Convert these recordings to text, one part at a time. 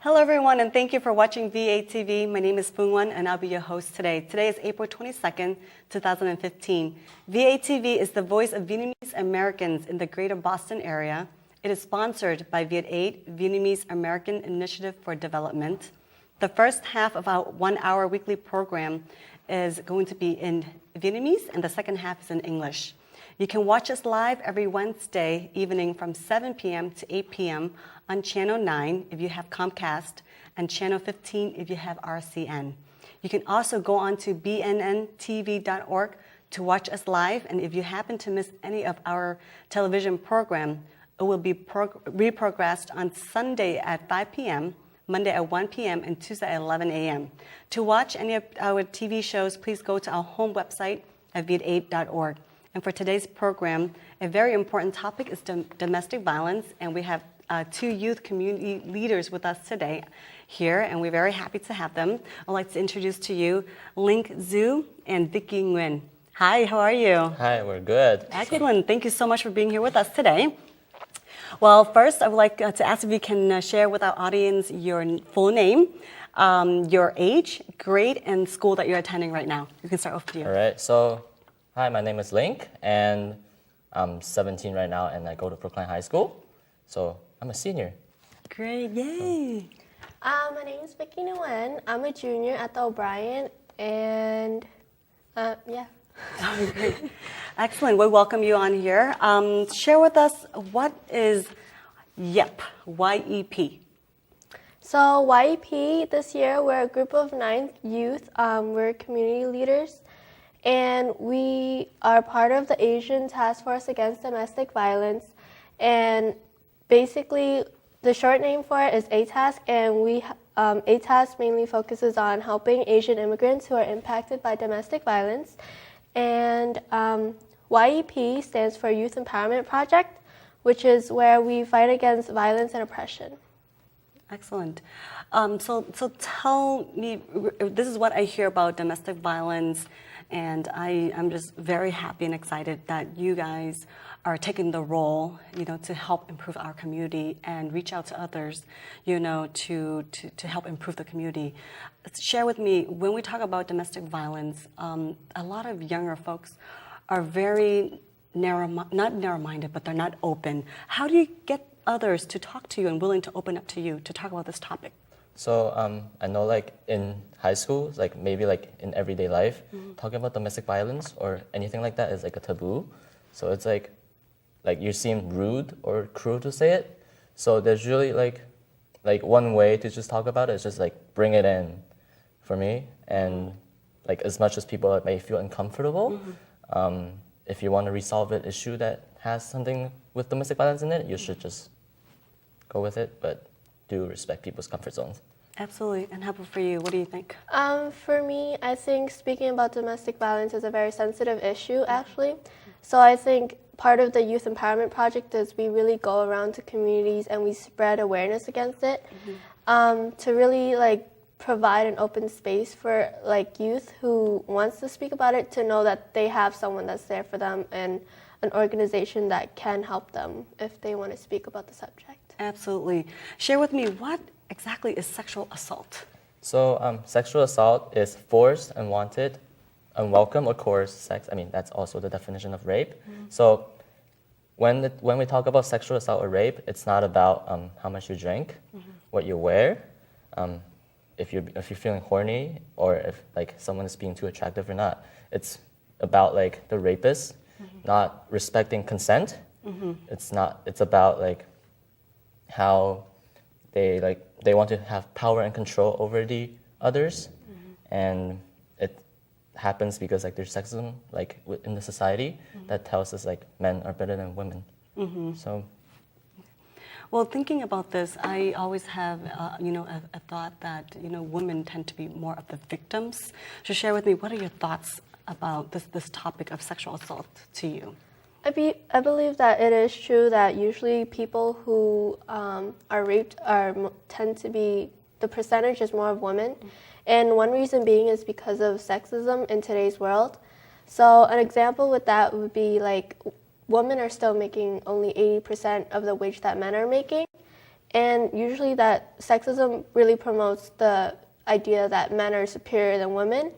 Hello everyone, and thank you for watching VATV. My name is Nguyen, and I'll be your host today. Today is April 22nd, 2015. VATV is the voice of Vietnamese Americans in the greater Boston area. It is sponsored by VAT8, Vietnamese American Initiative for Development. The first half of our 1-hour weekly program is going to be in Vietnamese, and the second half is in English. You can watch us live every Wednesday evening from 7 p.m. to 8 p.m. on Channel 9 if you have Comcast and Channel 15 if you have RCN. You can also go on to bnntv.org to watch us live, and if you happen to miss any of our television program, it will be reprogressed on Sunday at 5 p.m., Monday at 1 p.m., and Tuesday at 11 a.m. To watch any of our TV shows, please go to our home website at viet8.org. And for today's program, a very important topic is domestic violence, and we have two youth community leaders with us today here, and we're very happy to have them. I'd like to introduce to you Link Zhu and Vicky Nguyen. Hi, how are you? Hi, we're good. Excellent. Thank you so much for being here with us today. Well, first, I would like to ask if you can share with our audience your full name, your age, grade, and school that you're attending right now. You can start off with you. All right, so hi, my name is Link, and I'm 17 right now, and I go to Brookline High School. So I'm a senior. Great, yay. My name is Vicky Nguyen. I'm a junior at the O'Brien, and yeah. Oh, great. Excellent. We welcome you on here. Share with us, what is YEP, Y-E-P? So YEP, this year, we're a group of 9 youth. We're community leaders, and we are part of the Asian Task Force Against Domestic Violence. And basically, the short name for it is ATASK, and ATASK mainly focuses on helping Asian immigrants who are impacted by domestic violence. And YEP stands for Youth Empowerment Project, which is where we fight against violence and oppression. Excellent. So tell me, this is what I hear about domestic violence, and I'm just very happy and excited that you guys are taking the role, to help improve our community and reach out to others, to help improve the community. Share with me, when we talk about domestic violence, a lot of younger folks are very not narrow-minded, but they're not open. How do you get others to talk to you and willing to open up to you to talk about this topic? So I know in high school, maybe in everyday life, talking about domestic violence or anything like that is a taboo. So it's like you seem rude or cruel to say it. So there's really one way to just talk about it is just bring it in for me. And as much as people may feel uncomfortable, if you want to resolve an issue that has something with domestic violence in it, you should just go with it, but do respect people's comfort zones. Absolutely. And how about for you? What do you think? For me, I think speaking about domestic violence is a very sensitive issue, actually. So I think part of the Youth Empowerment Project is we really go around to communities and we spread awareness against it, to really provide an open space for youth who wants to speak about it to know that they have someone that's there for them and an organization that can help them if they want to speak about the subject. Absolutely. Share with me, what exactly is sexual assault? So sexual assault is forced, unwanted, unwelcome, or coerced sex. I mean, that's also the definition of rape. So when we talk about sexual assault or rape, it's not about how much you drink, what you wear, if you're feeling horny, or if someone is being too attractive or not. It's about the rapist not respecting consent. It's about how they want to have power and control over the others, and it happens because there's sexism in the society that tells us men are better than women. So. Well, thinking about this, I always have, a thought that, women tend to be more of the victims. So share with me, what are your thoughts about this topic of sexual assault to you? I believe that it is true that usually people who are raped tend to be, the percentage is more of women. And one reason being is because of sexism in today's world. So an example with that would be women are still making only 80% of the wage that men are making. And usually that sexism really promotes the idea that men are superior than women,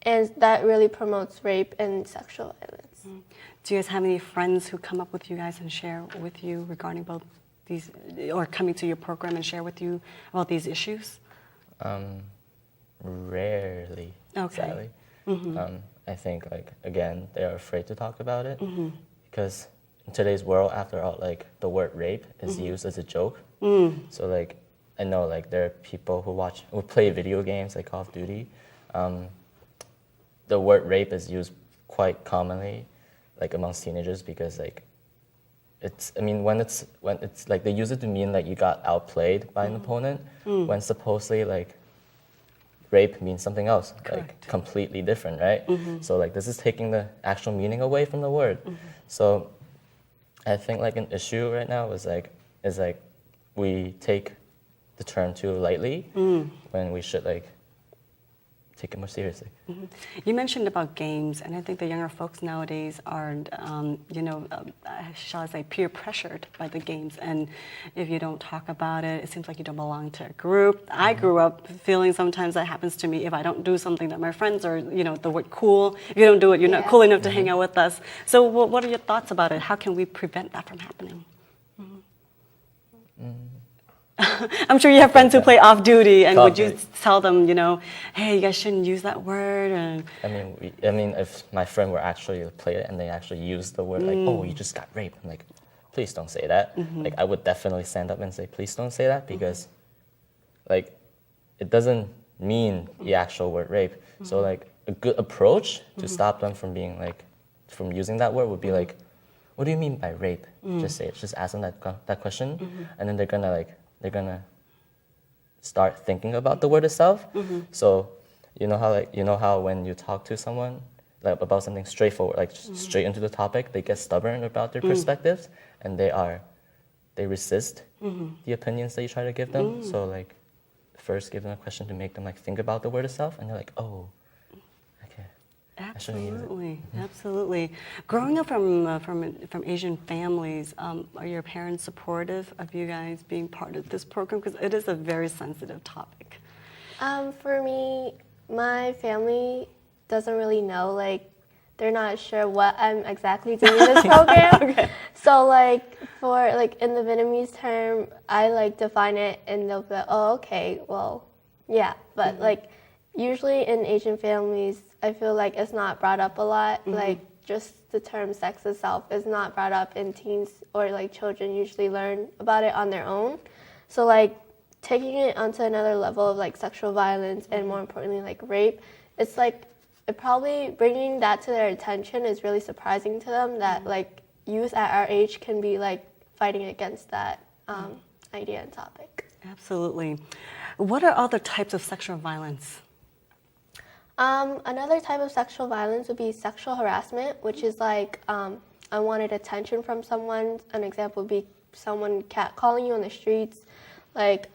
and that really promotes rape and sexual violence. Do you guys have any friends who come up with you guys and share with you regarding both these, or coming to your program and share with you about these issues? Rarely, sadly. I think, like, again, they're afraid to talk about it because in today's world, after all, like, the word rape is used as a joke. So, like, I know, like, there are people who play video games like Call of Duty. The word rape is used quite commonly, like, amongst teenagers because, like, when it's like they use it to mean like you got outplayed by an opponent, when supposedly like rape means something else, like completely different, right? So like this is taking the actual meaning away from the word. So I think like an issue right now is like we take the term too lightly when we should like take it more seriously. You mentioned about games, and I think the younger folks nowadays are, shall I say, peer pressured by the games. And if you don't talk about it, it seems like you don't belong to a group. I grew up feeling sometimes that happens to me if I don't do something that my friends are, the word cool. If you don't do it, you're not cool enough to hang out with us. So what are your thoughts about it? How can we prevent that from happening? I'm sure you have friends who play off duty, and would you tell them, hey, you guys shouldn't use that word? And I mean, if my friend were actually to play it and they actually use the word like, oh, you just got raped, I'm like, please don't say that. Like, I would definitely stand up and say, please don't say that because, like, it doesn't mean the actual word rape. So, like, a good approach to stop them from being like, from using that word would be like, what do you mean by rape? Just say it. Just ask them that question, and then they're gonna start thinking about the word itself. So you know how when you talk to someone like about something straightforward, like straight into the topic, they get stubborn about their perspectives and they resist the opinions that you try to give them. So like first give them a question to make them like think about the word itself, and they're like, oh, okay. Absolutely, absolutely. Growing up from Asian families, are your parents supportive of you guys being part of this program? Because it is a very sensitive topic. For me, my family doesn't really know. Like, they're not sure what I'm exactly doing in this program. So, like, for like in the Vietnamese term, I like define it, and they'll be like, oh, okay, well, yeah. But like, usually in Asian families, I feel like it's not brought up a lot. Like, just the term sex itself is not brought up, and teens or like children usually learn about it on their own. So like taking it onto another level of like sexual violence and more importantly like rape, it's like it probably bringing that to their attention is really surprising to them that like youth at our age can be like fighting against that idea and topic. Absolutely. What are other types of sexual violence? Another type of sexual violence would be sexual harassment, which is like unwanted attention from someone. An example would be someone catcalling you on the streets. Like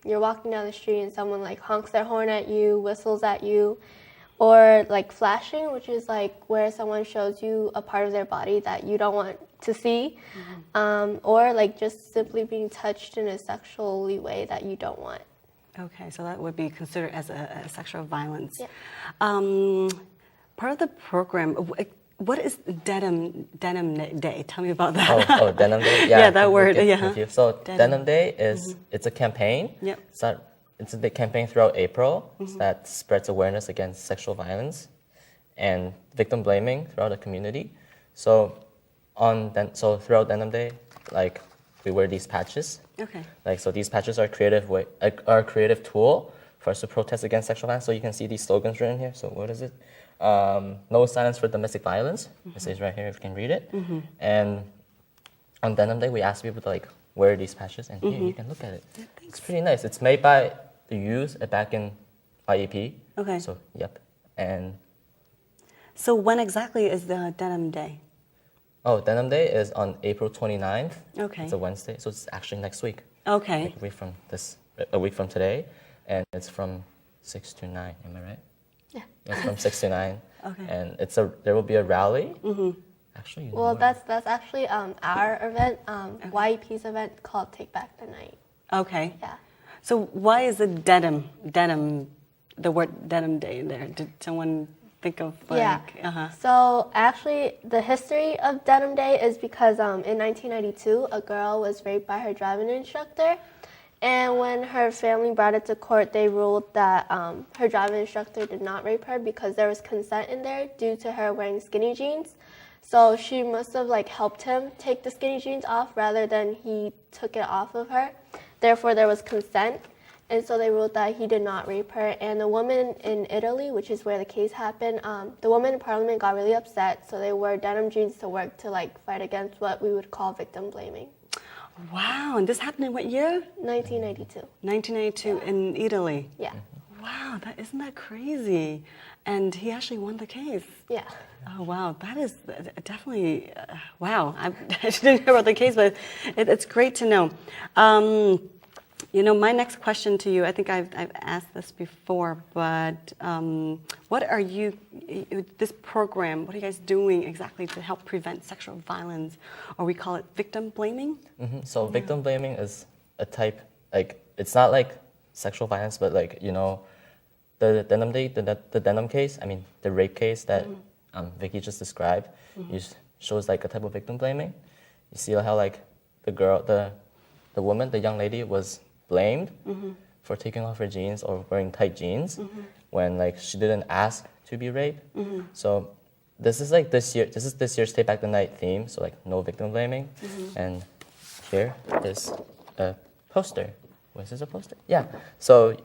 you're walking down the street and someone like honks their horn at you, whistles at you. Or like flashing, which is like where someone shows you a part of their body that you don't want to see. Or like just simply being touched in a sexually way that you don't want. Okay, so that would be considered as a sexual violence. Yeah. Part of the program, what is Denim Day? Tell me about that. Oh, Denim Day? Yeah, that word. Yeah. So Denim Day is it's a campaign. Yep. It's a big campaign throughout April that spreads awareness against sexual violence and victim blaming throughout the community. So throughout Denim Day, like we wear these patches. Okay. Like so, these patches are a creative tool for us to protest against sexual violence. So you can see these slogans written here. So what is it? No silence for domestic violence. It says right here if you can read it. And on Denim Day, we ask people to like wear these patches, and here you can look at it. It's pretty nice. It's made by the youth back in IEP. Okay. So yep. And so when exactly is the Denim Day? oh, Denim Day is on April 29th. Okay. It's a Wednesday, so it's actually next week. Okay. Like a week from today, and it's from 6 to 9. Am I right? Yeah. It's from 6 to 9. Okay. And there will be a rally. Actually, Well, that's actually our event, YEP's event called Take Back the Night. Okay. Yeah. So why is it denim, the word denim day in there? Did someone think of like, So actually, the history of Denim Day is because in 1992, a girl was raped by her driving instructor. And when her family brought it to court, they ruled that her driving instructor did not rape her because there was consent in there due to her wearing skinny jeans. So she must have like helped him take the skinny jeans off rather than he took it off of her. Therefore, there was consent. And so they ruled that he did not rape her. And the woman in Italy, which is where the case happened, the woman in parliament got really upset. So they wore denim jeans to work to like fight against what we would call victim blaming. wow, and this happened in what year? 1992. 1992 in Italy. Yeah. Wow, isn't that crazy? And he actually won the case. Yeah. Oh, wow, that is definitely, wow. I didn't hear about the case, but it's great to know. You know, my next question to you, I think I've asked this before, but what are you, this program, what are you guys doing exactly to help prevent sexual violence, or we call it victim blaming? So victim blaming is a type, like, it's not like sexual violence, but like, you know, the denim case, I mean, the rape case that Vicky just described, shows like a type of victim blaming. You see how like the girl, the woman, the young lady was blamed for taking off her jeans or wearing tight jeans when like she didn't ask to be raped. So this is like this year's Take Back the Night theme, so like no victim blaming. And here is a poster. Was this a poster? Yeah. So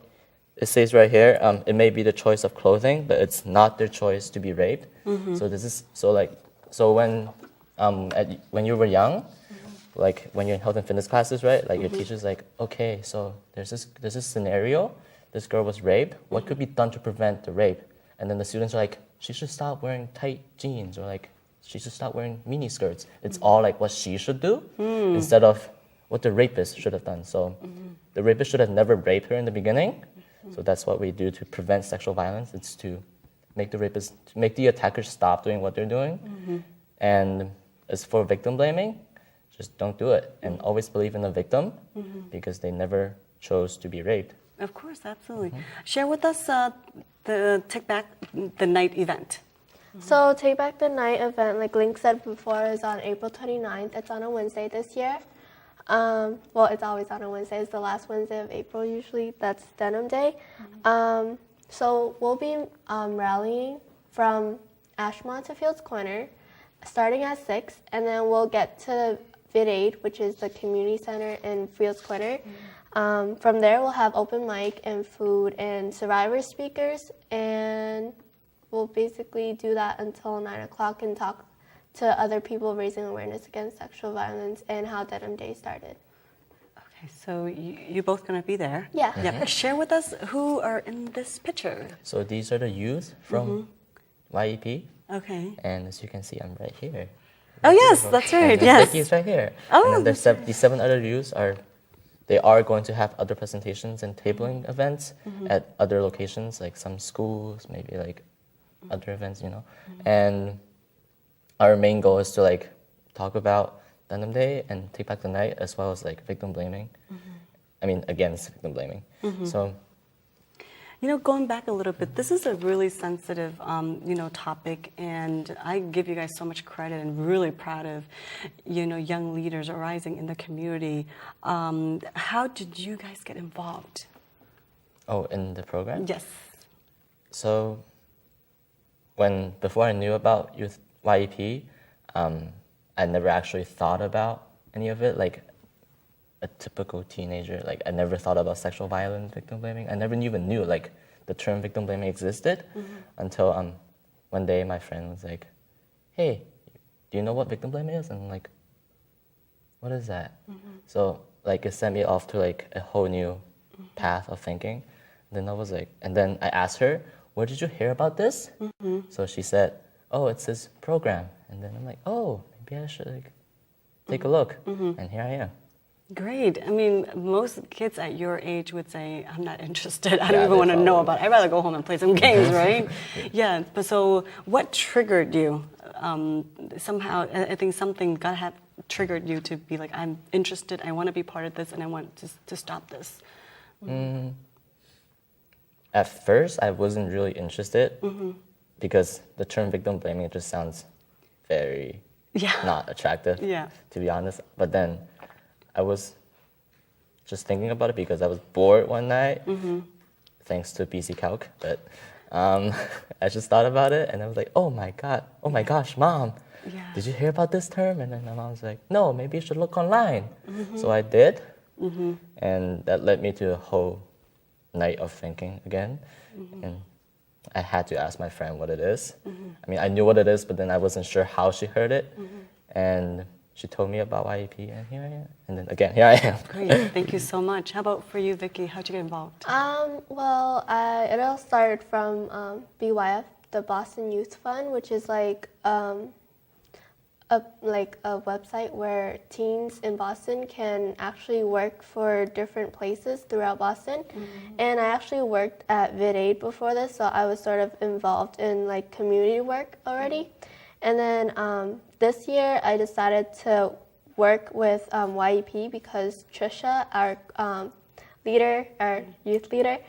it says right here, it may be the choice of clothing, but it's not their choice to be raped. So this is so when you were young, like when you're in health and fitness classes, right? Like your teacher's like, okay, so there's this scenario. This girl was raped. What could be done to prevent the rape? And then the students are like, she should stop wearing tight jeans, or like she should stop wearing mini skirts. It's all like what she should do instead of what the rapist should have done. So the rapist should have never raped her in the beginning. So that's what we do to prevent sexual violence. It's to make the attackers stop doing what they're doing. And as for victim blaming, just don't do it, and always believe in the victim because they never chose to be raped. Of course, absolutely. Share with us the Take Back the Night event. So Take Back the Night event, like Link said before, is on April 29th. It's on a Wednesday this year. Well, it's always on a Wednesday. It's the last Wednesday of April usually. That's Denim Day. So we'll be rallying from Ashmont to Fields Corner, starting at 6, and then we'll get to VATV, which is the community center in Fields Corner. From there, we'll have open mic and food and survivor speakers, and we'll basically do that until 9 o'clock and talk to other people raising awareness against sexual violence and how Denim Day started. Okay, so you're both going to be there. Yeah. Yep. Share with us who are in this picture. So these are the youth from YEP. Okay. And as you can see, I'm right here. Oh, yes, that's right. And Yes. Vicky's right here. Oh, and then these 7 other youths are going to have other presentations and tabling events at other locations, like some schools, maybe like other events, you know. And our main goal is to like talk about Denim Day and Take Back the Night, as well as like victim blaming. I mean, against victim blaming. So, you know, going back a little bit, this is a really sensitive, topic, and I give you guys so much credit and really proud of, young leaders arising in the community. How did you guys get involved? Oh, in the program? Yes. So, before I knew about Youth YEP, I never actually thought about any of it, like a typical teenager. Like, I never thought about sexual violence, victim blaming. I never even knew, like, the term victim blaming existed until one day my friend was like, hey, do you know what victim blaming is? And I'm like, what is that? So, like, it sent me off to, like, a whole new path of thinking. Then I was like, and then I asked her, where did you hear about this? So she said, oh, it's this program. And then I'm like, oh, maybe I should, like, take a look. And here I am. Great. I mean, most kids at your age would say, I'm not interested. I don't Yeah, even they want to know probably- about it. I'd rather go home and play some games, right? But so what triggered you? Somehow, I think something triggered you to be like, I'm interested, I want to be part of this, and I want to stop this? At first, I wasn't really interested because the term victim blaming just sounds very not attractive, to be honest. But then I was just thinking about it because I was bored one night, thanks to PC Calc. But I just thought about it, and I was like, oh my gosh, Mom, did you hear about this term? And then my mom was like, no, maybe you should look online. So I did, and that led me to a whole night of thinking again. And I had to ask my friend what it is. I mean, I knew what it is, but then I wasn't sure how she heard it. And she told me about YEP, and here I am. And then again, here I am. Great, thank you so much. How about for you, Vicky? How'd you get involved? Well, it all started from BYF, the Boston Youth Fund, which is like a website where teens in Boston can actually work for different places throughout Boston. And I actually worked at VATV before this, so I was sort of involved in like community work already. And then this year I decided to work with YEP because Trisha, our youth leader,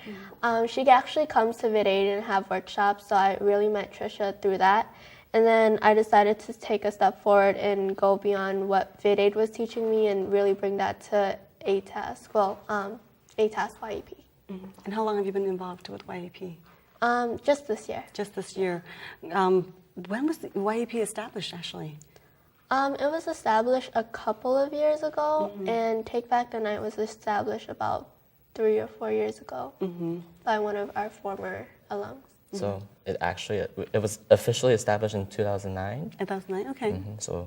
she actually comes to VATV and have workshops, so I really met Trisha through that. And then I decided to take a step forward and go beyond what VATV was teaching me and really bring that to ATAS, ATAS YEP. And how long have you been involved with YEP? Just this year. Just this year. When was the YEP established, actually? It was established a couple of years ago, and Take Back the Night was established about 3 or 4 years ago by one of our former alums. So it was officially established in 2009. 2009, okay. So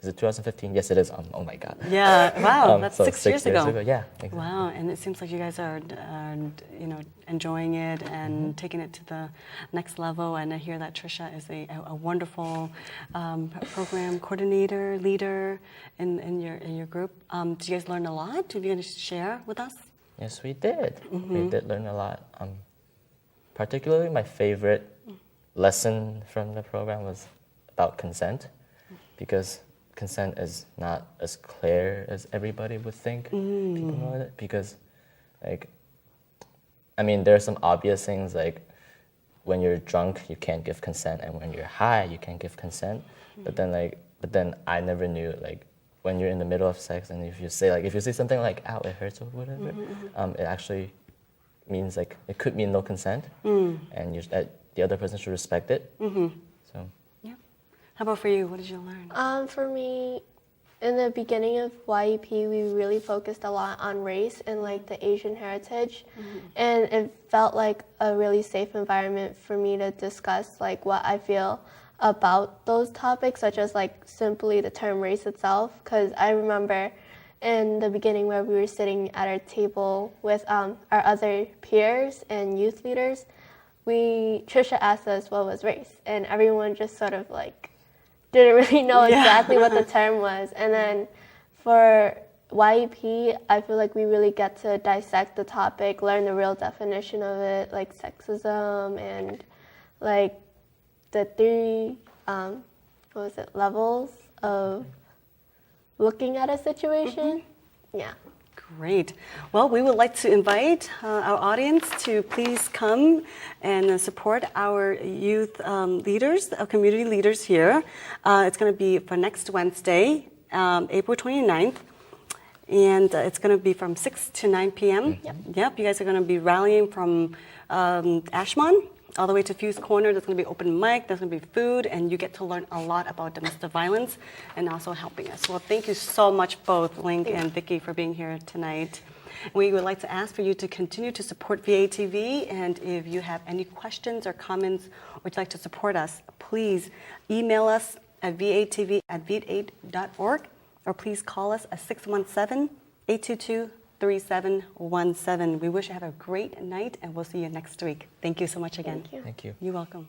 is it 2015? Yes, it is. Oh my God. Yeah, wow, that's so 6 years ago. Yeah, exactly. Wow, and it seems like you guys are enjoying it and taking it to the next level. And I hear that Trisha is a wonderful program coordinator, leader in your group. Did you guys learn a lot? Are you going to share with us? Yes, we did. We did learn a lot. Particularly, my favorite lesson from the program was about consent, because consent is not as clear as everybody would think. People know it because, there are some obvious things like when you're drunk you can't give consent, and when you're high you can't give consent. But then I never knew when you're in the middle of sex and if you say something like "ow, it hurts" or whatever, it actually means it could mean no consent, and the other person should respect it. So, yeah. How about for you? What did you learn? For me, in the beginning of YEP, we really focused a lot on race and the Asian heritage, and it felt like a really safe environment for me to discuss what I feel about those topics, such as simply the term race itself. Because I remember in the beginning where we were sitting at our table with our other peers and youth leaders, Trisha asked us what was race, and everyone just sort of didn't really know exactly what the term was. And then for YEP, I feel like we really get to dissect the topic, learn the real definition of it, like sexism and the 3 levels of looking at a situation. Yeah. Great. Well, we would like to invite our audience to please come and support our youth leaders, our community leaders here. It's going to be for next Wednesday, April 29th, and it's going to be from 6 to 9 p.m. Yep, you guys are going to be rallying from Ashmont all the way to Fuse Corner. There's going to be open mic, there's going to be food, and you get to learn a lot about domestic violence and also helping us. Well, thank you so much, both Link and Vicky, for being here tonight. We would like to ask for you to continue to support VATV, and if you have any questions or comments or would like to support us, please email us at vatv@v8.org, or please call us at 617-822-3717. We wish you have a great night, and we'll see you next week. Thank you so much again. Thank you. Thank you. You're welcome.